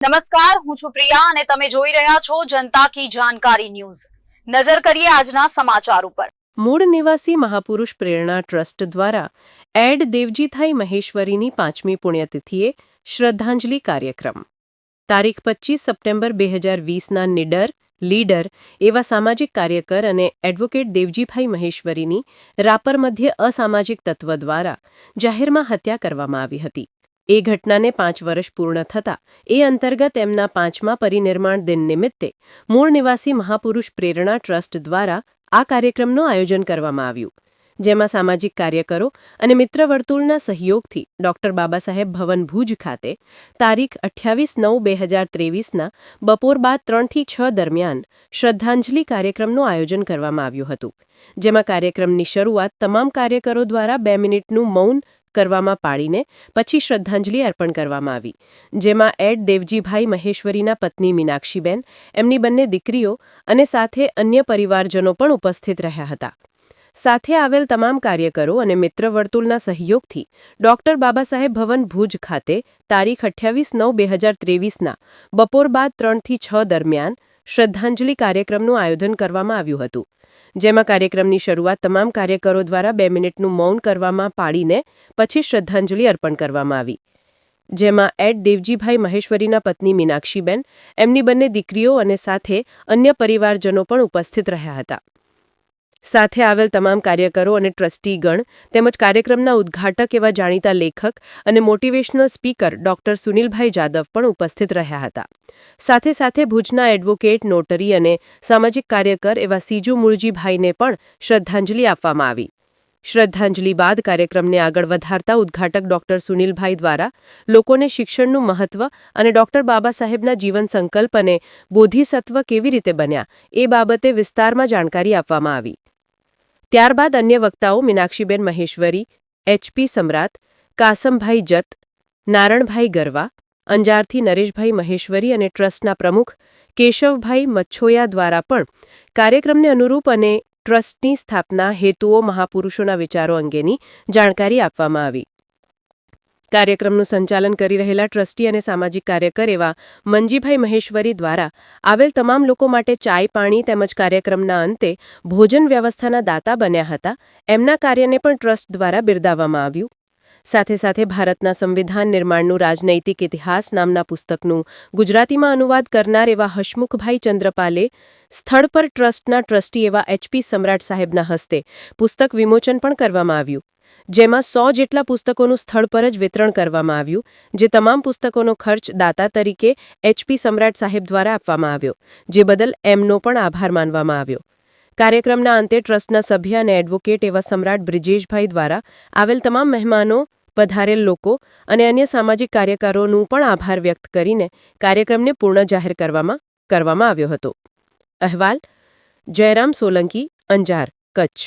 નમસ્કાર, હું છું પ્રિયા અને તમે જોઈ રહ્યા છો જનતા કી જાણકારી ન્યૂઝ। નજર કરીએ આજના સમાચાર ઉપર। મૂળ નિવાસી મહાપુરુષ પ્રેરણા ટ્રસ્ટ દ્વારા એડ દેવજીથાઈ મહેશ્વરીની 5મી પુણ્યતિથિએ શ્રદ્ધાંજલિ કાર્યક્રમ તારીખ 25 સપ્ટેમ્બર 2020ના લીડર એવા સામાજિક કાર્યકર અને એડવોકેટ દેવજીભાઈ મહેશ્વરીની રાપર મધ્ય અસામાજિક તત્વ દ્વારા જાહેરમાં હત્યા કરવામાં આવી હતી। એ ઘટનાને 5 વર્ષ પૂર્ણ થતા એ અંતર્ગત એમના 5મા પરિનિર્માણ દિન નિમિત્તે મૂળ નિવાસી મહાપુરુષ પ્રેરણા ટ્રસ્ટ દ્વારા આ કાર્યક્રમનું આયોજન કરવામાં આવ્યું, જેમાં સામાજિક કાર્યકરો અને મિત્ર વર્તુળના સહયોગથી ડોક્ટર બાબાસાહેબ ભવન ભુજ ખાતે તારીખ 28/9/2023ના બપોર બાદ 3 થી 6 દરમિયાન શ્રદ્ધાંજલિ કાર્યક્રમનું આયોજન કરવામાં આવ્યું હતું, જેમાં કાર્યક્રમની શરૂઆત તમામ કાર્યકરો દ્વારા 2 મિનિટનું મૌન કરવામાં પાડીને પછી શ્રદ્ધાંજલિ અર્પણ કરવામાં આવી, જેમાં એડ દેવજીભાઈ મહેશ્વરીના પત્ની મીનાક્ષીબેન, એમની બંને દીકરીઓ અને સાથે અન્ય પરિવારજનો પણ ઉપસ્થિત રહ્યા હતા। સાથે આવેલ તમામ કાર્યકરો અને મિત્ર વર્તુળના સહયોગથી ડોક્ટર બાબાસાહેબ ભવન ભુજ ખાતે તારીખ 28/9/2023ના બપોર બાદ 3 થી 6 દરમિયાન શ્રદ્ધાંજલિ કાર્યક્રમનું આયોજન કરવામાં આવ્યું હતું, જેમાં કાર્યક્રમની શરૂઆત તમામ કાર્યકરો દ્વારા 2 મિનિટનું મૌન કરવામાં પાડીને પછી શ્રદ્ધાંજલિ અર્પણ કરવામાં આવી, જેમાં એડ દેવજીભાઈ મહેશ્વરીના પત્ની મીનાક્ષીબેન, એમની બંને દીકરીઓ અને સાથે અન્ય પરિવારજનો પણ ઉપસ્થિત રહ્યા હતા। સાથે આવેલ તમામ કાર્યકરો અને ટ્રસ્ટીગણ તેમજ કાર્યક્રમના ઉદ્ઘાટક એવા જાણીતા લેખક અને મોટિવેશનલ સ્પીકર ડોક્ટર સુનિલભાઈ જાદવ પણ ઉપસ્થિત રહ્યા હતા। સાથે સાથે ભુજના એડવોકેટ, નોટરી અને સામાજિક કાર્યકર એવા સીજુ મૂળજીભાઈને પણ શ્રદ્ધાંજલિ આપવામાં આવી। શ્રદ્ધાંજલિ બાદ કાર્યક્રમને આગળ વધારતા ઉદ્ઘાટક ડોક્ટર સુનિલભાઈ દ્વારા લોકોને શિક્ષણનું મહત્વ અને ડોક્ટર બાબાસાહેબના જીવન સંકલ્પ અને બોધિસત્વ કેવી રીતે બન્યા એ બાબતે વિસ્તારમાં જાણકારી આપવામાં આવી। ત્યારબાદ અન્ય વક્તાઓ મીનાક્ષીબેન મહેશ્વરી, HP સમ્રાટ, કાસમભાઈ જત, નારણભાઈ ગરવા, અંજારથી નરેશભાઈ મહેશ્વરી અને ટ્રસ્ટના પ્રમુખ કેશવભાઈ મચ્છોયા દ્વારા પણ કાર્યક્રમને અનુરૂપ અને ટ્રસ્ટની સ્થાપના હેતુઓ, મહાપુરુષોના વિચારો અંગેની જાણકારી આપવામાં આવી। કાર્યક્રમનું સંચાલન કરી રહેલા ટ્રસ્ટી અને સામાજિક કાર્યકર એવા મંજીભાઈ મહેશ્વરી દ્વારા આવેલ તમામ લોકો માટે ચાય પાણી તેમજ કાર્યક્રમના અંતે ભોજન વ્યવસ્થાના દાતા બન્યા હતા, એમના કાર્યને પણ ટ્રસ્ટ દ્વારા બિરદાવવામાં આવ્યું। સાથે સાથે ભારતના સંવિધાન નિર્માણનું રાજનૈતિક ઇતિહાસ નામના પુસ્તકનું ગુજરાતીમાં અનુવાદ કરનાર એવા હસમુખભાઈ ચંદ્રપાલે સ્થળ પર ટ્રસ્ટના ટ્રસ્ટી એવા HP સમ્રાટ સાહેબના હસ્તે પુસ્તક વિમોચન પણ કરવામાં આવ્યું, જેમાં 100 જેટલા પુસ્તકોનું સ્થળ પર જ વિતરણ કરવામાં આવ્યું, જે તમામ પુસ્તકોનો ખર્ચ દાતા તરીકે HP સમ્રાટ સાહેબ દ્વારા આપવામાં આવ્યો, જે બદલ એમનો પણ આભાર માનવામાં આવ્યો। કાર્યક્રમના અંતે ટ્રસ્ટના સભ્ય અને એડવોકેટ એવા સમ્રાટ બ્રિજેશભાઈ દ્વારા આવેલ તમામ મહેમાનો, પધારેલ લોકો અને અન્ય સામાજિક કાર્યકરોનું પણ આભાર વ્યક્ત કરીને કાર્યક્રમને પૂર્ણ જાહેર કરવામાં આવ્યો હતો। અહેવાલ જયરામ સોલંકી, અંજાર, કચ્છ।